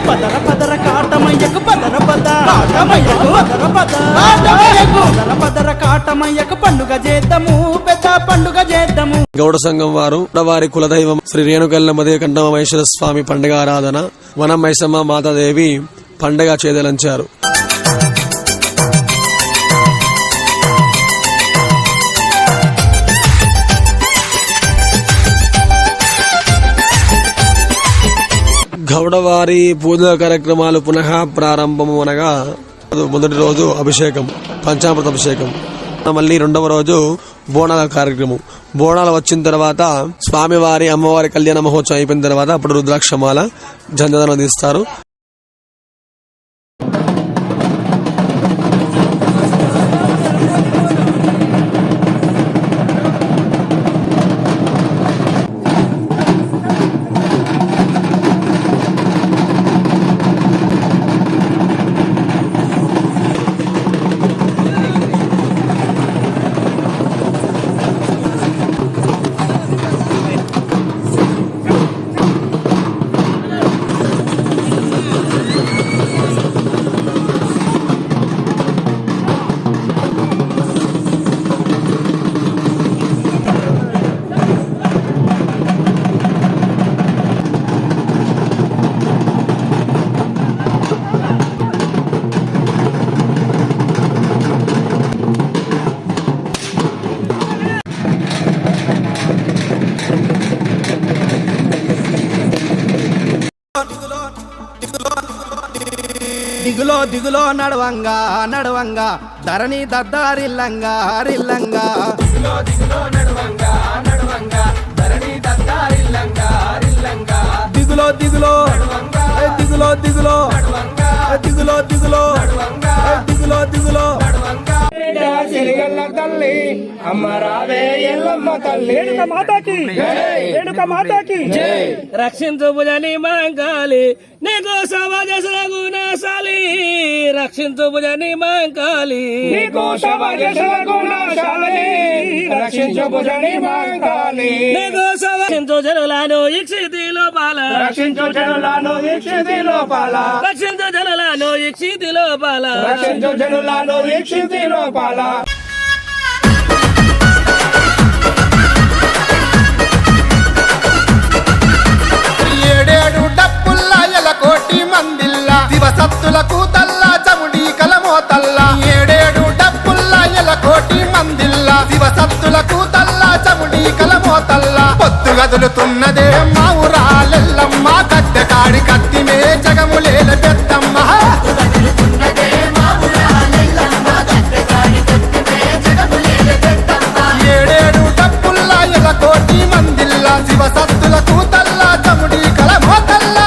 పదర పదర కాటమయ్యకు పదర పద కాటమయ్యకు పదర పద కాటమయ్యకు పదర పదర కాటమయ్యకు పండుగ చేద్దాము పెద్ద పండుగ చేద్దాము. గౌడ సంఘం వారి కులదైవం శ్రీ రేణుకల్లమ్మ కంఠమ మహేశ్వర స్వామి పండుగ ఆరాధన వనం మైసమ్మ మాతాదేవి పండుగ చేదలంచారు. గౌడవారి పూజా కార్యక్రమాలు పునః ప్రారంభము అనగా మొదటి రోజు అభిషేకం, పంచామృత అభిషేకం, మళ్ళీ రెండవ రోజు బోనాల కార్యక్రమం. బోనాలు వచ్చిన తర్వాత స్వామివారి అమ్మవారి కళ్యాణ మహోత్సవం అయిపోయిన తర్వాత అప్పుడు రుద్రాక్షమాల జంజదనం తీస్తారు. దిగులో దిగులో నడవంగా నడవంగా ధరణి దద్దారిల్లంగా రిల్లంగా దిగులో దిగులో నడవంగా నడవంగా ధరణి దద్దారిల్లంగా రిల్లంగా దిగులో దిగులో దిగులో దిగులో దిగులో దిగులో దిగులో దిగులో చెలిగల్ల తల్లి అమ్మ రావే ఎల్లమ్మ తల్లి రేణుక మాతాకి రేణుక మాతాకి రక్షించు భుజని మంకాలి నీకు సమాజ గుణశాలి రక్షించు భుజని మంకాలి నీకు సమాజ గుణశాలి రక్షించు భుజని మంకాలి నీకు రక్షించు జనులను ఇక్షితి లోపాల రక్షించు జనులను ఇక్షితి లోపాల రక్షించు జనులను ఇక్షితి లోపాల రక్షించు జనులను ఇక్షితి లోపాల ఏడేడు డప్పుల్లా ఎలకోటి మందిల్లా దివసత్తులకు తల్లా చముడి కలమోతల్లా ఏడేడు డప్పుల్లా ఎలకోటి మందిల్లా దివసత్తులకు తల్లా చముడి కలమోతల్లా పొత్తు గదులుతున్నదే మా ఊరాలెల్లమ్మ కట్టె కాడి కత్తిమే జగములేల పెద్దమ్మ ఏడేడు డప్పుల్లా ఎలకోటి మందిల్లా దివసత్తులకు తల్లా చముడి కలమోతల్లా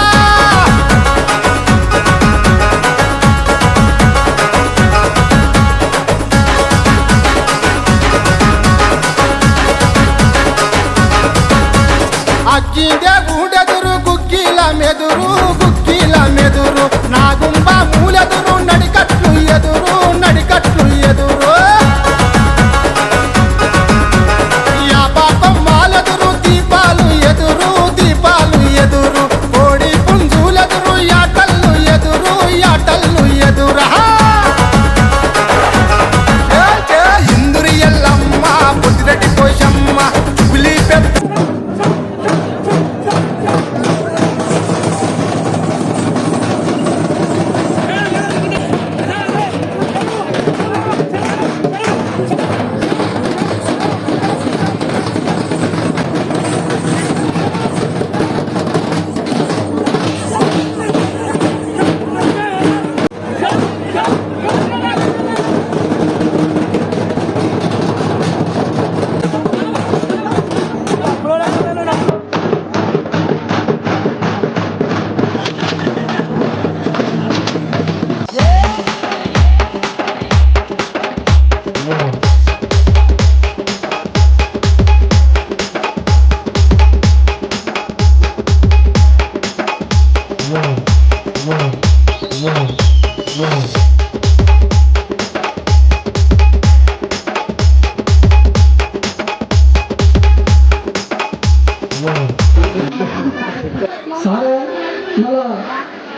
అగ్గిదే ఊడెదురు గుగ్గిల మెదురు నాగుంబ మూలెదురు నడికట్లు ఎదురు యాపాపం మాలెదురు దీపాలు ఎదురు కోడి పుంజులెదురు యాటల్లు ఎదురా ఇందురి ఎల్లమ్మ పుట్టిరెడ్డి కోశమ్మ పులి పెద్ద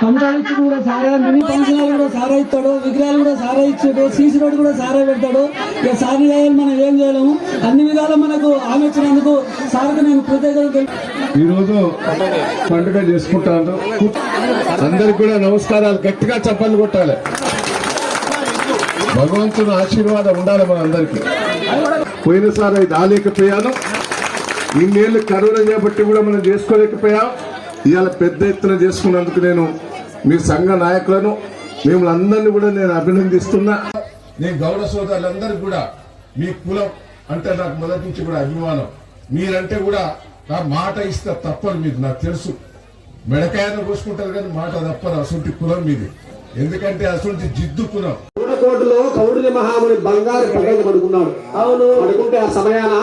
కంప్యూటర్ కూడా సారా, మినీ ఫంక్షన్లు కూడా సారా ఇస్తాడు, విగ్రహాలు కూడా సారా ఇచ్చాడు, సీసీ రోడ్ కూడా సారా పెడతాడు. ఇక సార్ చేయాలి, మనం ఏం చేయలేము. అన్ని విధాలు మనకు ఆమె ఇచ్చినందుకు సార్కు నేను కృతజ్ఞతలు. ఈరోజు పండుగ చేసుకుంటాను. అందరికి కూడా నమస్కారాలు. గట్టిగా చప్పట్లు కొట్టాలి. భగవంతుని ఆశీర్వాదం ఉండాలి మన అందరికి. పోయినసారి అది రాలేకపోయాను. ఇన్నేళ్ళు కరోనా చేపట్టి కూడా మనం చేసుకోలేకపోయాం. ఇవాళ పెద్ద ఎత్తున చేసుకున్నందుకు నేను మీ సంఘ నాయకులను మిమ్మల్ని అందరినీ కూడా నేను అభినందిస్తున్నా. నేను గౌడ సోదరులందరికీ కూడా మీ కులం అంటే నాకు మొదటి నుంచి కూడా అభిమానం. మీరంటే కూడా నా మాట ఇస్తే తప్పదు. మీకు నాకు తెలుసు, మెడకాయన కోసుకుంటారు కానీ మాట తప్పరు. అసొంటి కులం మీది. ఎందుకంటే అసొంటి జిద్దు కులం. కోటలో కౌడిల్య మహాముని బంగారు పగైన పడుకున్నాడు. అవును, పడుకుంటే ఆ సమయాన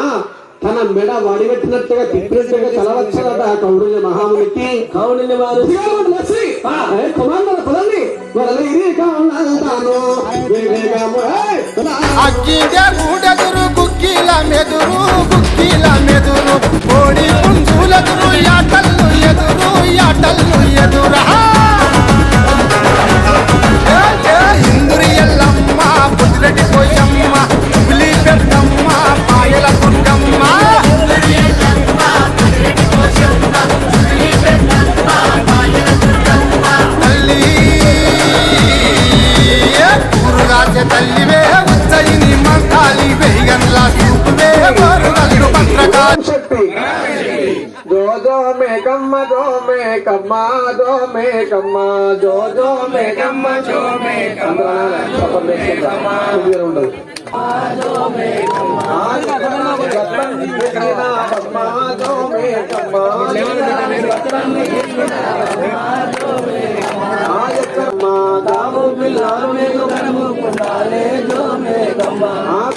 తన మెడ వడిపెట్టినట్టుగా తిప్పినట్టుగా చలవచ్చలట కౌడిల్య మహామునికి. కౌడిల్య వారు అగ్గిదే గూడెదురు గుక్కిల మెదురు గుక్కిల మెదురు కోడి పుంజులెదురు యాటల్లు ఎదురు యాటల్లు ఎదురా ఇందురి ఎల్లమ్మ పొద్దురెడ్డి పోయమ్మ పులి పెద్దమ్మ పాయల కుండమ్మ తల్లి ఊరుగాసే తల్లివే ఉచ్చయిని మంకాలి వేగన్లా చూపువే గోరుగల్లు పత్రకాలు శక్తి జో జో మేకమ్మ జో మేకమ్మ జో మేకమ్మ జో జో మేకమ్మ జో మేకమ్మ ఉండదు.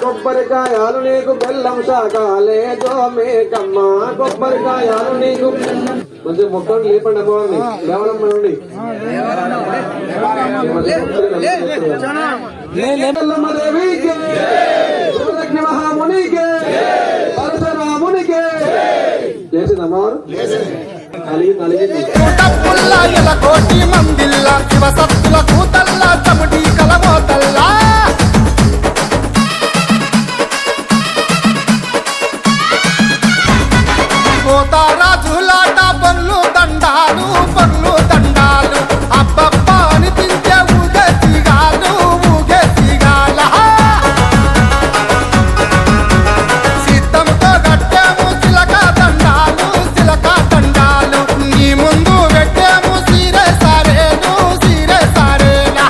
కొబ్బరికాయాలు నీకు బెల్లం శాఖాలే జో మేకమ్మ కొబ్బరికాయాలు నీకు. మంచి మొక్కలు లేపండి అమ్మవారిని, లేవడం నుండి దేవికి శివలక్ష్మి మహామునికి పరశురామునికి చేసింది అమ్మవారు. కోటి మందిల్ల శివ సత్తుల కూతల్లా చముటి కలమోతల్లా కోతారాజులాట పనులు దండాలు పనులు దండాలు అబ్బబ్బ అనిపించే ఊగేసిగాలు ఊగేసిగాల సిద్ధంతో కట్టాము సిలక దండాలు సిలక దండాలు నీ ముందు పెట్టాము సీరే సారేను సీరే సారేనా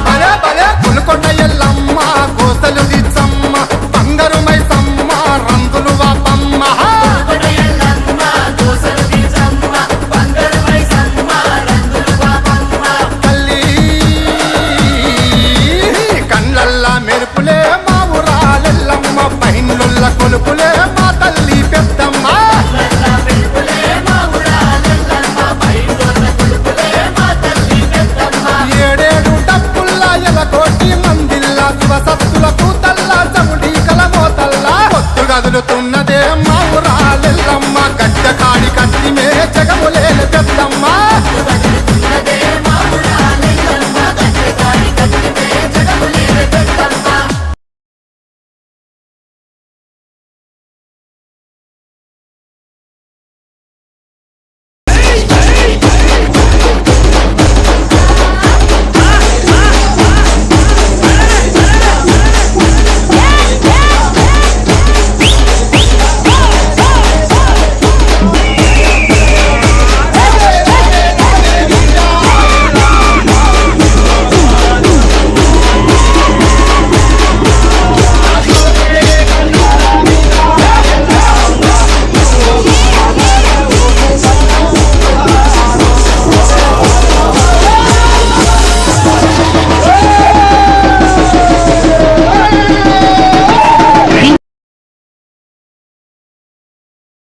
భలే భలే పులుకొండ ఎల్లమ్మ కోసలు దిచ్చమ్మ బంగారు మైసమ్మ రంగులు వాపమ్మ తల్లి కళ్ళల్లా మెరుపులే మా ఊరాలెల్లమ్మ పైన్లుల్ల కొలుపులే మా తల్లి పెద్దమ్మ ఏడేడు డప్పుల్లా ఎలకోటి మందిల్లా శివ సత్తుల కూతల్లా చముడి కలమోతల్లా పొత్తు గదులుతున్నదే మా ఊరాలెల్లమ్మ గడ్డ కాడి కత్తి మే జగములేని పెద్దమ్మ